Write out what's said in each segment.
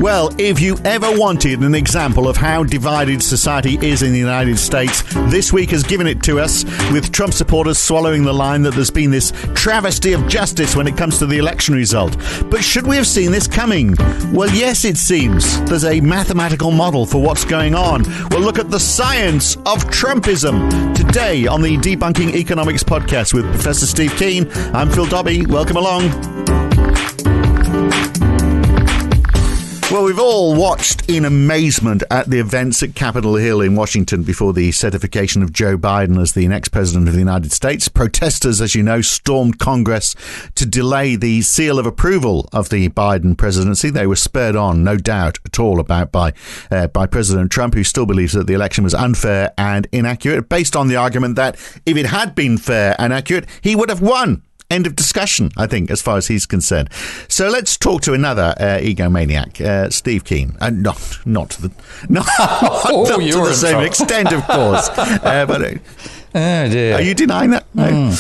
Well, if you ever wanted an example of how divided society is in the United States, this week has given it to us, with Trump supporters swallowing the line that there's been this travesty of justice when it comes to the election result. But should we have seen this coming? Well, yes, it seems. There's a mathematical model for what's going on. We'll look at the science of Trumpism today on the Debunking Economics podcast with Professor Steve Keen. I'm Phil Dobbie. Welcome along. Well, we've all watched in amazement at the events at Capitol Hill in Washington before the certification of Joe Biden as the next president of the United States. Protesters, as you know, stormed Congress to delay the seal of approval of the Biden presidency. They were spurred on, no doubt at all, by President Trump, who still believes that the election was unfair and inaccurate, based on the argument that if it had been fair and accurate, he would have won. End of discussion, I think, as far as he's concerned. So let's talk to another egomaniac, Steve Keen. Not to the same extent, of course. But oh dear. Are you denying that? No.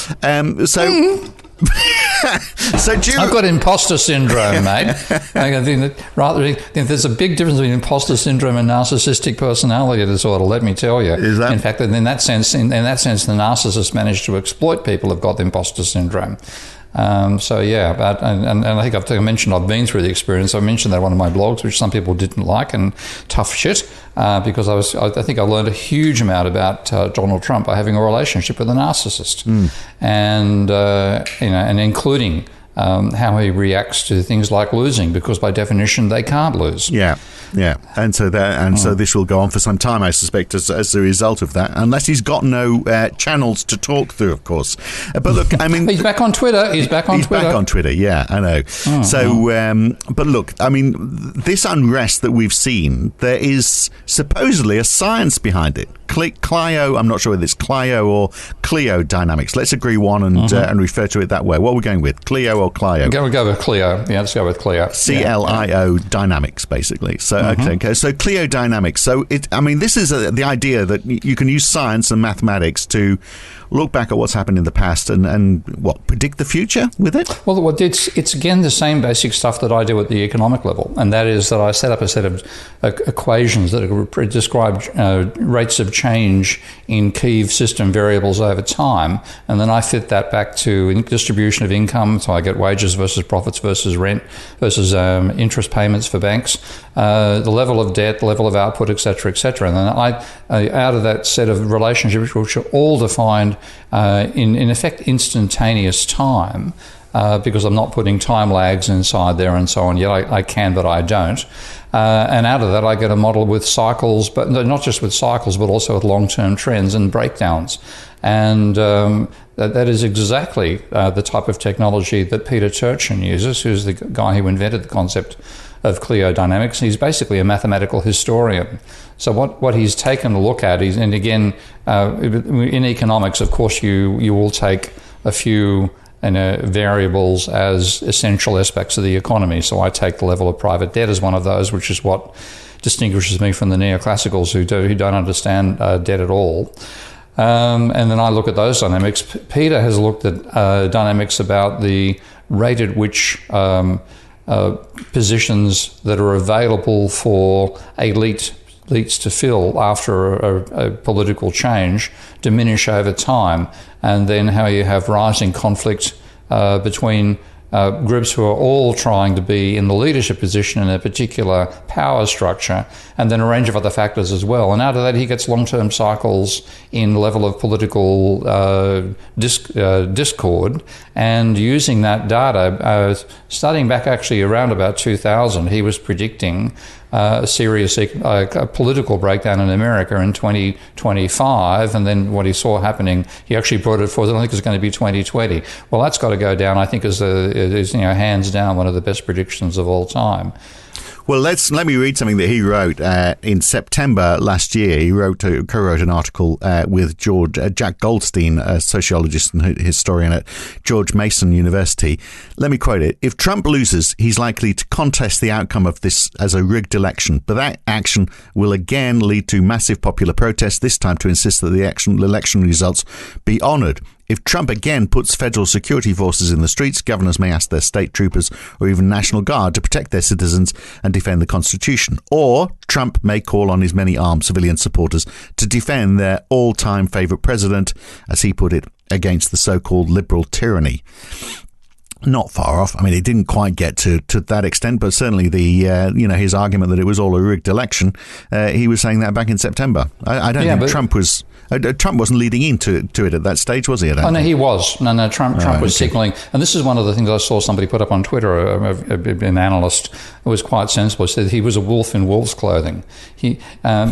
I've got imposter syndrome, mate. I think that there's a big difference between imposter syndrome and narcissistic personality disorder. Let me tell you. Is that? In fact, in that sense, the narcissists manage to exploit people who've got imposter syndrome. But I think I've mentioned I've been through the experience. I mentioned that in one of my blogs, which some people didn't like, and tough shit, because I think I learned a huge amount about Donald Trump by having a relationship with a narcissist, and including how he reacts to things like losing, because by definition they can't lose. Yeah, and so this will go on for some time, I suspect, as a result of that, unless he's got no channels to talk through, of course. But look, I mean, he's back on Twitter. He's back on Twitter. Yeah, I know. But look, I mean, this unrest that we've seen, there is supposedly a science behind it. I'm not sure whether it's Clio or Cliodynamics. Let's agree one and refer to it that way. What are we going with, Clio or Clio? We'll go with Clio. Yeah, let's go with Clio. CLIO Dynamics, basically. So okay. So Cliodynamics. So this is the idea that you can use science and mathematics to look back at what's happened in the past and predict the future with it? Well, it's again the same basic stuff that I do at the economic level, and that is that I set up a set of equations that describe rates of change in key system variables over time, and then I fit that back to distribution of income, so I get wages versus profits versus rent versus interest payments for banks, the level of debt, the level of output, etc., etc. And then I out of that set of relationships, which are all defined in effect instantaneous time, because I'm not putting time lags inside there and so on. Yet I can, but I don't. And out of that, I get a model with cycles, but not just with cycles, but also with long-term trends and breakdowns. And that is exactly the type of technology that Peter Turchin uses, who's the guy who invented the concept of Cliodynamics. He's basically a mathematical historian. So what he's taken a look at is, and again, in economics, of course, you will take a few variables as essential aspects of the economy. So I take the level of private debt as one of those, which is what distinguishes me from the neoclassicals who don't understand debt at all. And then I look at those dynamics. Peter has looked at dynamics about the rate at which positions that are available for elites to fill after a political change diminish over time, and then how you have rising conflict between groups who are all trying to be in the leadership position in a particular power structure, and then a range of other factors as well. And out of that, he gets long-term cycles in the level of political discord, and using that data, starting back actually around about 2000, he was predicting a serious political breakdown in America in 2025, and then what he saw happening, he actually brought it forward. I think it's going to be 2020. Well, that's got to go down, I think, is hands down one of the best predictions of all time. Well, let me read something that he wrote in September last year. He co-wrote an article with Jack Goldstein, a sociologist and historian at George Mason University. Let me quote it. "If Trump loses, he's likely to contest the outcome of this as a rigged election, but that action will again lead to massive popular protests, this time to insist that the election results be honoured. If Trump again puts federal security forces in the streets, governors may ask their state troopers or even National Guard to protect their citizens and defend the Constitution. Or Trump may call on his many armed civilian supporters to defend their all-time favourite president, as he put it, against the so-called liberal tyranny. Not far off. I mean, it didn't quite get to that extent, but certainly his argument that it was all a rigged election, he was saying that back in September. I don't think Trump wasn't leading into it at that stage, was he? No, he was. No, Trump was signalling. And this is one of the things I saw somebody put up on Twitter, an analyst who was quite sensible, said he was a wolf in wolf's clothing.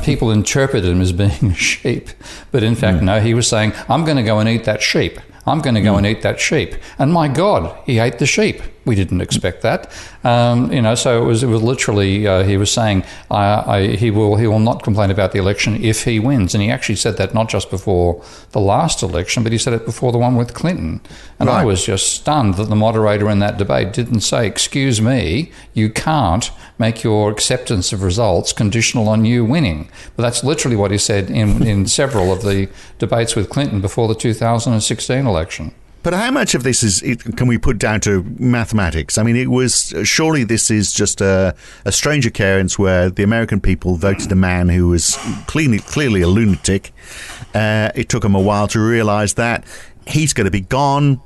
People interpreted him as being a sheep, but in fact, no, he was saying, I'm going to go and eat that sheep. I'm going to go and eat that sheep. And my God, he ate the sheep. We didn't expect that. So it was literally, he was saying he will not complain about the election if he wins. And he actually said that not just before the last election, but he said it before the one with Clinton. And I was just stunned that the moderator in that debate didn't say, excuse me, you can't make your acceptance of results conditional on you winning. But that's literally what he said in several of the debates with Clinton before the 2016 election. But how much of this can we put down to mathematics? I mean, surely this is just a strange occurrence where the American people voted a man who was clearly a lunatic. It took them a while to realise that he's going to be gone.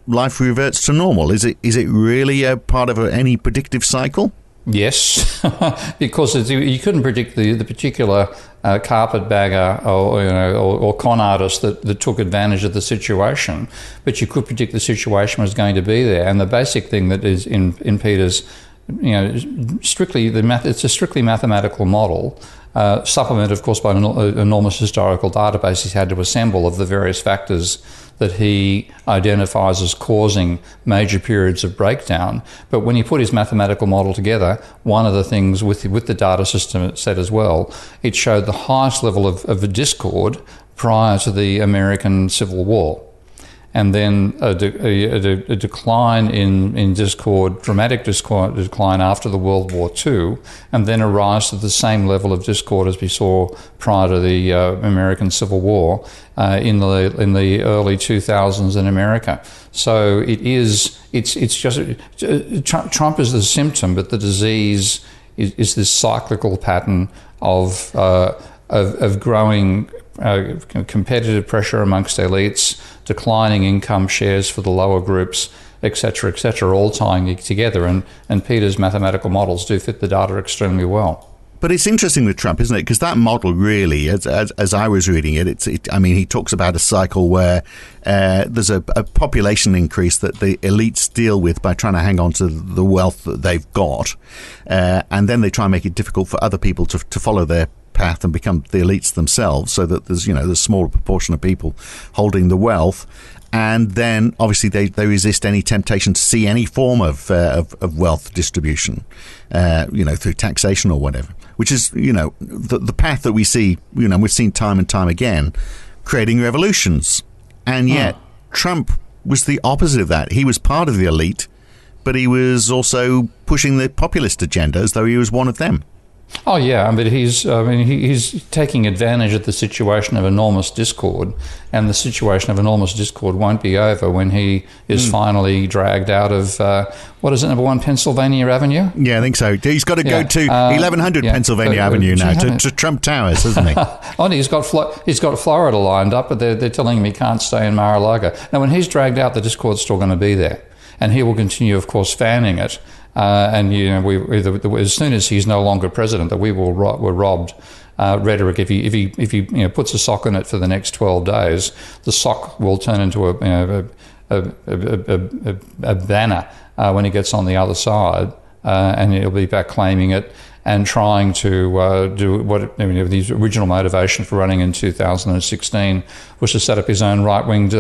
Life reverts to normal. Is it really a part of any predictive cycle? Yes, because you couldn't predict the particular carpetbagger or con artist that took advantage of the situation, but you could predict the situation was going to be there. And the basic thing that is in Peter's, it's a strictly mathematical model, supplemented, of course, by an enormous historical database he's had to assemble of the various factors that he identifies as causing major periods of breakdown. But when he put his mathematical model together, one of the things with the data system it said as well, it showed the highest level of discord prior to the American Civil War. And then a decline in discord, dramatic decline after the World War II, and then a rise to the same level of discord as we saw prior to the American Civil War in the early 2000s in America. So it's just Trump is the symptom, but the disease is this cyclical pattern of growing competitive pressure amongst elites, declining income shares for the lower groups, etc., all tying together. And Peter's mathematical models do fit the data extremely well. But it's interesting with Trump, isn't it? Because that model really, as I was reading it, he talks about a cycle where there's a population increase that the elites deal with by trying to hang on to the wealth that they've got. And then they try and make it difficult for other people to follow their path and become the elites themselves, so that there's a smaller proportion of people holding the wealth, and then obviously they resist any temptation to see any form of wealth distribution, through taxation or whatever, which is the path that we see. We've seen time and time again, creating revolutions, and yet Trump was the opposite of that. He was part of the elite, but he was also pushing the populist agenda as though he was one of them. Oh yeah, but he's taking advantage of the situation of enormous discord, and the situation of enormous discord won't be over when he is finally dragged out of what is it, number 1 Pennsylvania Avenue? Yeah, I think so. He's got to go to 1100 Pennsylvania Avenue now to Trump Towers, hasn't he? He's got Florida lined up, but they're telling him he can't stay in Mar-a-Lago. Now, when he's dragged out, the discord's still going to be there, and he will continue, of course, fanning it. As soon as he's no longer president, that we're robbed rhetoric. If he puts a sock in it for the next 12 days, the sock will turn into a banner when he gets on the other side, and he'll be back claiming it and trying to do what his original motivation for running in 2016 was to set up his own right-winged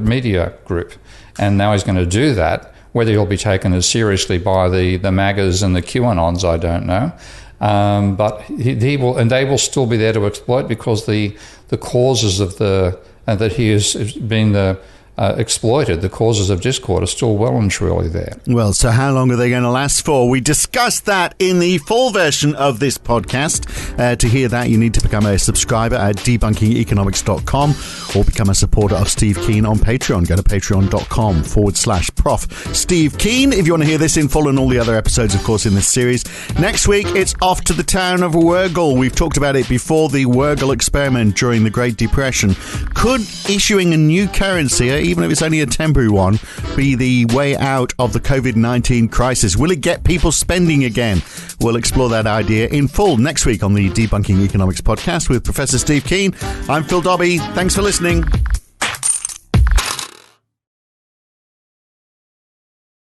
media group, and now he's going to do that. Whether he'll be taken as seriously by the MAGAs and the QAnons, I don't know. But he will, and they will still be there to exploit, because the causes of that he has been the exploited, the causes of discord are still well and truly there. Well, so how long are they going to last for? We discussed that in the full version of this podcast. To hear that, you need to become a subscriber at debunkingeconomics.com or become a supporter of Steve Keen on Patreon. Go to patreon.com/Prof Steve Keen if you want to hear this in full and all the other episodes, of course, in this series. Next week, it's off to the town of Wurgle. We've talked about it before, the Wurgle experiment during the Great Depression. Could issuing a new currency, even if it's only a temporary one, be the way out of the COVID-19 crisis? Will it get people spending again? We'll explore that idea in full next week on the Debunking Economics podcast with Professor Steve Keen. I'm Phil Dobbie. Thanks for listening.